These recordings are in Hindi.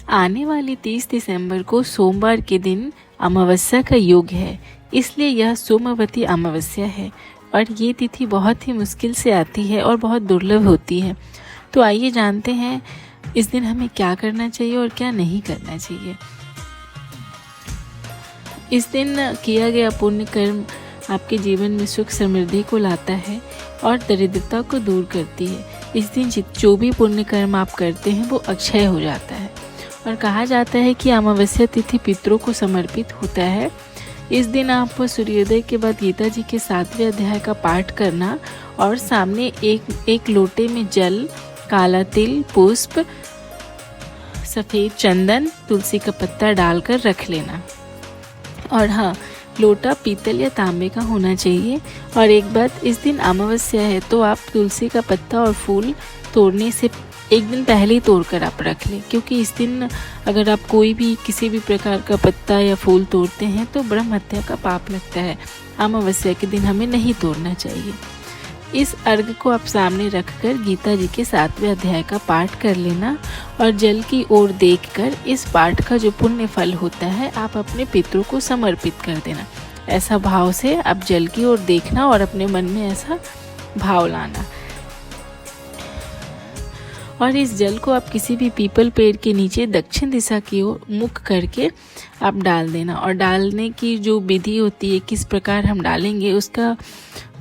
आने वाली 30 दिसंबर को सोमवार के दिन अमावस्या का योग है, इसलिए यह सोमवती अमावस्या है और ये तिथि बहुत ही मुश्किल से आती है और बहुत दुर्लभ होती है। तो आइए जानते हैं इस दिन हमें क्या करना चाहिए और क्या नहीं करना चाहिए। इस दिन किया गया पुण्य कर्म आपके जीवन में सुख समृद्धि को लाता है और दरिद्रता को दूर करती है। इस दिन जो भी पुण्य कर्म आप करते हैं वो अक्षय हो जाता है और कहा जाता है कि अमावस्या तिथि पितरों को समर्पित होता है। इस दिन आप सूर्योदय के बाद गीता जी के 7वें अध्याय का पाठ करना और सामने एक लोटे में जल, काला तिल, पुष्प, सफ़ेद चंदन, तुलसी का पत्ता डालकर रख लेना। और हाँ, लोटा पीतल या तांबे का होना चाहिए। और एक बात, इस दिन अमावस्या है तो आप तुलसी का पत्ता और फूल तोड़ने से एक दिन पहले ही तोड़कर आप रख लें, क्योंकि इस दिन अगर आप कोई भी किसी भी प्रकार का पत्ता या फूल तोड़ते हैं तो ब्रह्म हत्या का पाप लगता है। अमावस्या के दिन हमें नहीं तोड़ना चाहिए। इस अर्घ को आप सामने रखकर गीता जी के 7वें अध्याय का पाठ कर लेना और जल की ओर देखकर इस पाठ का जो पुण्य फल होता है आप अपने पितरों को समर्पित कर देना। ऐसा भाव से आप जल की ओर देखना और अपने मन में ऐसा भाव लाना। और इस जल को आप किसी भी पीपल पेड़ के नीचे दक्षिण दिशा की ओर मुख करके आप डाल देना। और डालने की जो विधि होती है, किस प्रकार हम डालेंगे, उसका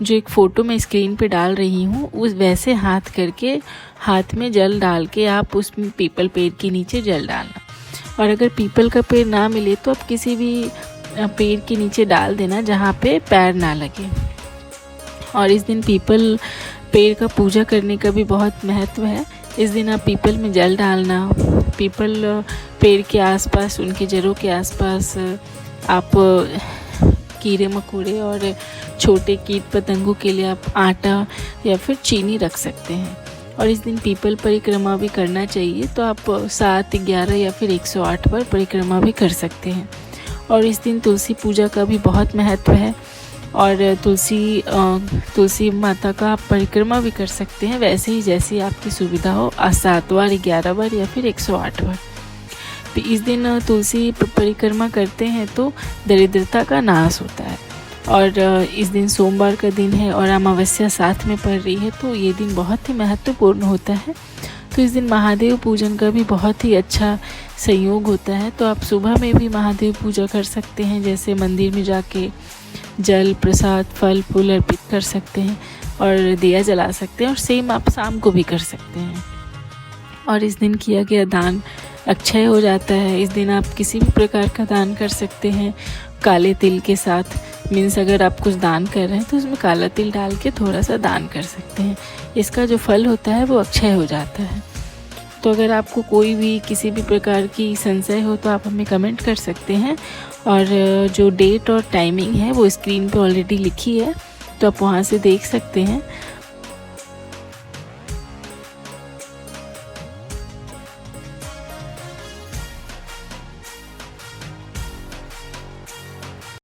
जो एक फ़ोटो मैं स्क्रीन पे डाल रही हूँ, उस वैसे हाथ करके हाथ में जल डाल के आप उस पीपल पेड़ के नीचे जल डालना। और अगर पीपल का पेड़ ना मिले तो आप किसी भी पेड़ के नीचे डाल देना जहाँ पे पैर ना लगे। और इस दिन पीपल पेड़ का पूजा करने का भी बहुत महत्व है। इस दिन आप पीपल में जल डालना, पीपल पेड़ के आसपास, उनके जड़ों के आसपास आप कीड़े मकोड़े और छोटे कीट पतंगों के लिए आप आटा या फिर चीनी रख सकते हैं। और इस दिन पीपल परिक्रमा भी करना चाहिए, तो आप 7, 11 या फिर 108 पर परिक्रमा भी कर सकते हैं। और इस दिन तुलसी पूजा का भी बहुत महत्व है और तुलसी माता का आप परिक्रमा भी कर सकते हैं, वैसे ही जैसी आपकी सुविधा हो, 7 बार, 11 बार या फिर 108 बार। तो इस दिन तुलसी परिक्रमा करते हैं तो दरिद्रता का नाश होता है। और इस दिन सोमवार का दिन है और अमावस्या साथ में पड़ रही है, तो ये दिन बहुत ही महत्वपूर्ण होता है। तो इस दिन महादेव पूजन का भी बहुत ही अच्छा संयोग होता है। तो आप सुबह में भी महादेव पूजा कर सकते हैं, जैसे मंदिर में जाके जल, प्रसाद, फल फूल अर्पित कर सकते हैं और दिया जला सकते हैं। और सेम आप शाम को भी कर सकते हैं। और इस दिन किया गया दान अक्षय हो जाता है। इस दिन आप किसी भी प्रकार का दान कर सकते हैं काले तिल के साथ। मीन्स अगर आप कुछ दान कर रहे हैं तो उसमें काला तिल डाल के थोड़ा सा दान कर सकते हैं। इसका जो फल होता है वो अक्षय हो जाता है। तो अगर आपको कोई भी किसी भी प्रकार की संशय हो तो आप हमें कमेंट कर सकते हैं। और जो डेट और टाइमिंग है वो स्क्रीन पे ऑलरेडी लिखी है, तो आप वहाँ से देख सकते हैं।